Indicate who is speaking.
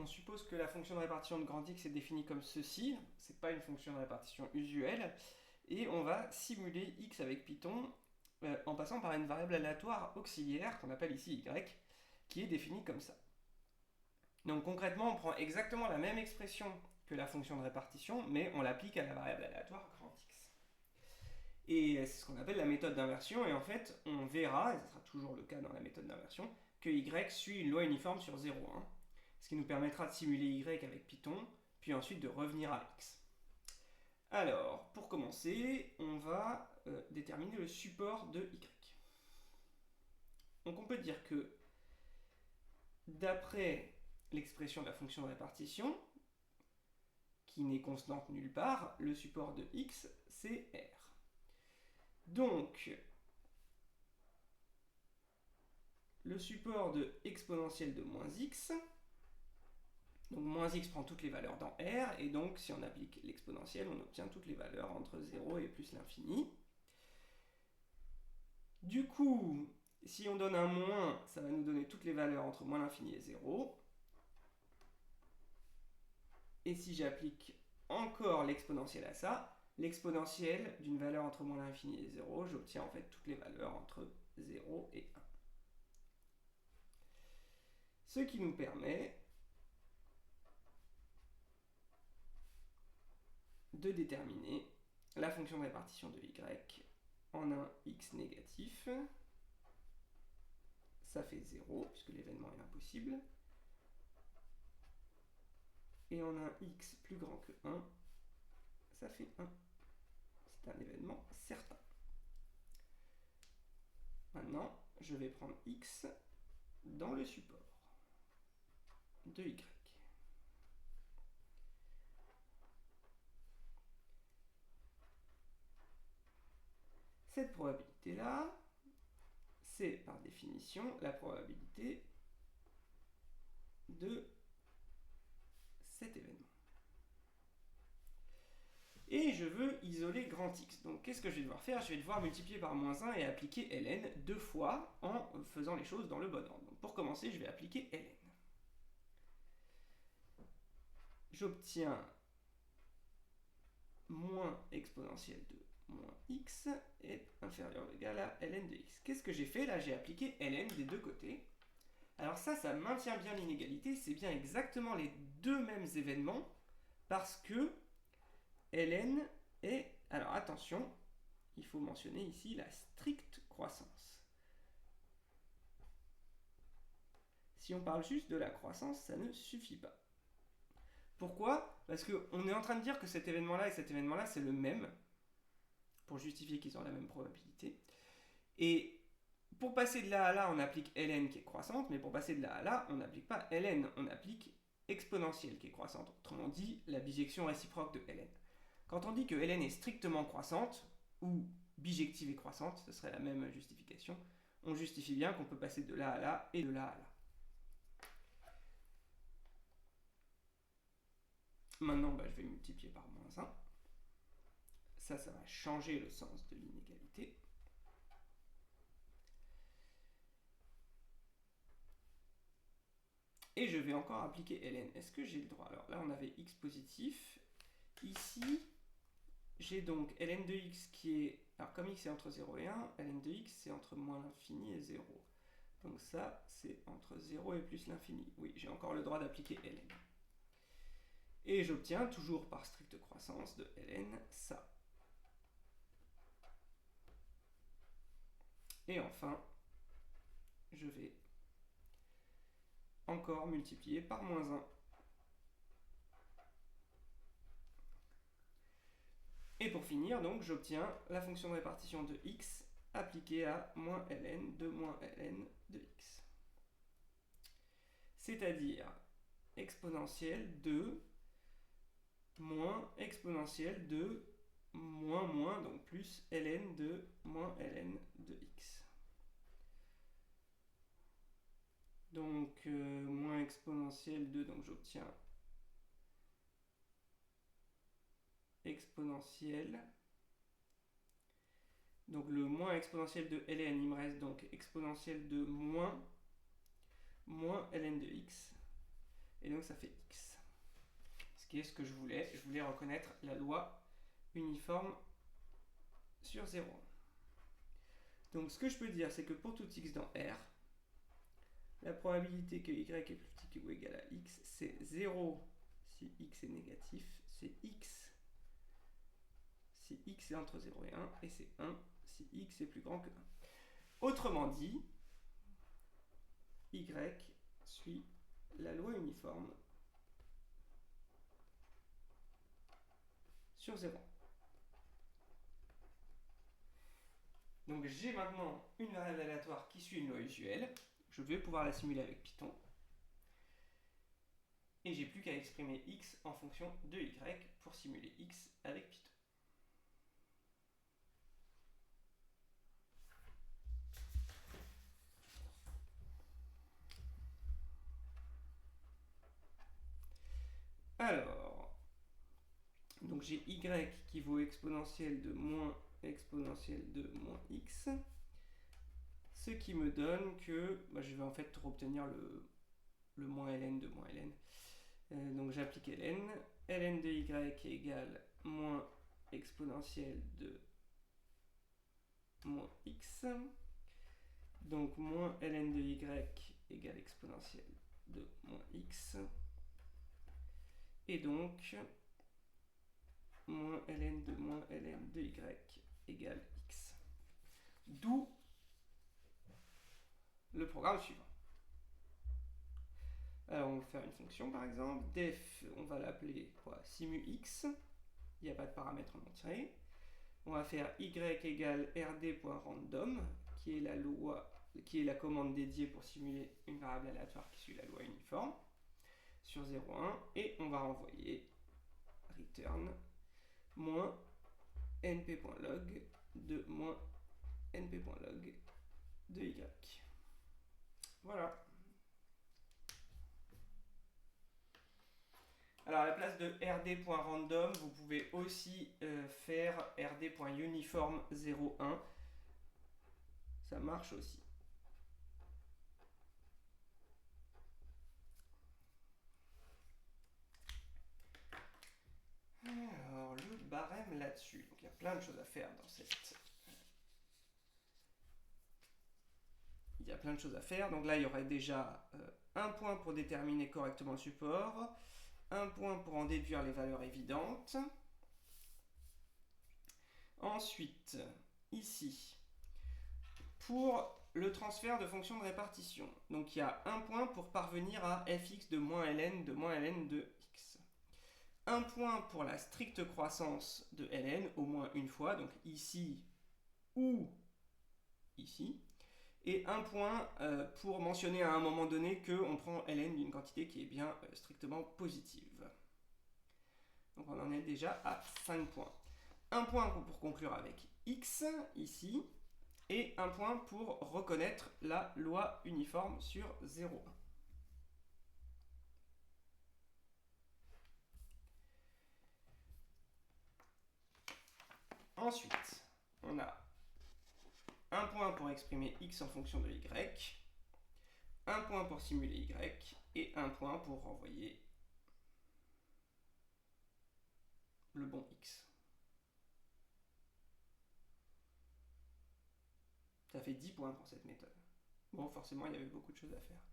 Speaker 1: on suppose que la fonction de répartition de grand X est définie comme ceci. C'est pas une fonction de répartition usuelle. Et on va simuler X avec Python en passant par une variable aléatoire auxiliaire qu'on appelle ici Y, qui est définie comme ça. Donc concrètement, on prend exactement la même expression que la fonction de répartition, mais on l'applique à la variable aléatoire grand X. Et c'est ce qu'on appelle la méthode d'inversion, et en fait, on verra, et ce sera toujours le cas dans la méthode d'inversion, que Y suit une loi uniforme sur 0,1, ce qui nous permettra de simuler Y avec Python, puis ensuite de revenir à X. Alors, pour commencer, on va déterminer le support de Y. Donc on peut dire que, d'après l'expression de la fonction de répartition, qui n'est constante nulle part, le support de X, c'est R. Donc, le support de exponentielle de moins x, donc moins x prend toutes les valeurs dans R, et donc si on applique l'exponentielle, on obtient toutes les valeurs entre 0 et plus l'infini. Du coup, si on donne un moins, ça va nous donner toutes les valeurs entre moins l'infini et 0. Et si j'applique encore l'exponentielle à ça, l'exponentielle d'une valeur entre moins l'infini et 0, j'obtiens en fait toutes les valeurs entre 0 et 1. Ce qui nous permet de déterminer la fonction de répartition de y en un x négatif. Ça fait 0, puisque l'événement est impossible. Et en un x plus grand que 1, ça fait 1. C'est un événement certain. Maintenant, je vais prendre x dans le support de y. Cette probabilité-là, c'est par définition la probabilité de cet événement. Et je veux isoler grand X. Donc qu'est-ce que je vais devoir faire? Je vais devoir multiplier par moins 1 et appliquer ln deux fois en faisant les choses dans le bon ordre. Donc pour commencer, je vais appliquer ln. J'obtiens moins exponentielle de moins x est inférieur ou égal à ln de x. Qu'est-ce que j'ai fait là? J'ai appliqué ln des deux côtés. Alors ça maintient bien l'inégalité, c'est bien exactement les deux mêmes événements, parce que ln est... Alors attention, il faut mentionner ici la stricte croissance. Si on parle juste de la croissance, ça ne suffit pas. Pourquoi? Parce qu'on est en train de dire que cet événement-là et cet événement-là, c'est le même, pour justifier qu'ils ont la même probabilité. Et pour passer de là à là, on applique ln qui est croissante, mais pour passer de là à là, on n'applique pas ln, on applique exponentielle qui est croissante. Autrement dit, la bijection réciproque de ln. Quand on dit que ln est strictement croissante, ou bijective et croissante, ce serait la même justification, on justifie bien qu'on peut passer de là à là et de là à là. Maintenant, je vais multiplier par moins 1. Ça va changer le sens de l'inégalité. Et je vais encore appliquer ln. Est-ce que j'ai le droit? Alors là, on avait x positif. Ici, j'ai donc ln de x qui est... Alors comme x est entre 0 et 1, ln de x c'est entre moins l'infini et 0. Donc ça, c'est entre 0 et plus l'infini. Oui, j'ai encore le droit d'appliquer ln. Et j'obtiens, toujours par stricte croissance de ln, ça. Et enfin, je vais encore multiplier par moins 1. Et pour finir, donc, j'obtiens la fonction de répartition de x appliquée à moins ln de moins ln de x. C'est-à-dire exponentielle de moins exponentielle de moins moins, donc plus ln de moins ln de x. Donc moins exponentielle de, donc j'obtiens exponentielle. Donc le moins exponentielle de ln, il me reste donc exponentielle de moins ln de x. et donc ça fait x. Ce qui est ce que je voulais. Je voulais reconnaître la loi uniforme sur 0. Donc ce que je peux dire, c'est que pour tout x dans R, la probabilité que y est plus petit ou égal à x, c'est 0 si x est négatif, c'est x si x est entre 0 et 1, et c'est 1 si x est plus grand que 1. Autrement dit, y suit la loi uniforme sur 0. Donc j'ai maintenant une variable aléatoire qui suit une loi usuelle. Je vais pouvoir la simuler avec Python. Et j'ai plus qu'à exprimer x en fonction de y pour simuler x avec Python. Alors, donc j'ai y qui vaut exponentielle de moins x, ce qui me donne que je vais en fait obtenir le moins ln de moins ln. Donc j'applique ln de y égale moins exponentielle de moins x, donc moins ln de y égale exponentielle de moins x, et donc moins ln de y égale x. D'où le programme suivant. Alors on va faire une fonction par exemple, def, on va l'appeler simu x, il n'y a pas de paramètre en entier. On va faire y égale rd.random, qui est la commande dédiée pour simuler une variable aléatoire qui suit la loi uniforme sur 0,1, et on va renvoyer return moins np.log de moins np.log de y. Voilà. Alors à la place de rd.random, vous pouvez aussi faire rd.uniform 0,1. Ça marche aussi. Alors le barème là-dessus. Donc il y a plein de choses à faire dans cette... Il y a plein de choses à faire. Donc là il y aurait déjà un point pour déterminer correctement le support, un point pour en déduire les valeurs évidentes. Ensuite, ici, pour le transfert de fonction de répartition. Donc il y a un point pour parvenir à fx de moins ln de x. Un point pour la stricte croissance de ln, au moins une fois, donc ici ou ici. Et un point pour mentionner à un moment donné qu'on prend ln d'une quantité qui est bien strictement positive. Donc on en est déjà à 5 points. Un point pour conclure avec x, ici, et un point pour reconnaître la loi uniforme sur 0,1. Ensuite, on a un point pour exprimer x en fonction de y, un point pour simuler y, et un point pour renvoyer le bon x. Ça fait 10 points pour cette méthode. Bon, forcément, il y avait beaucoup de choses à faire.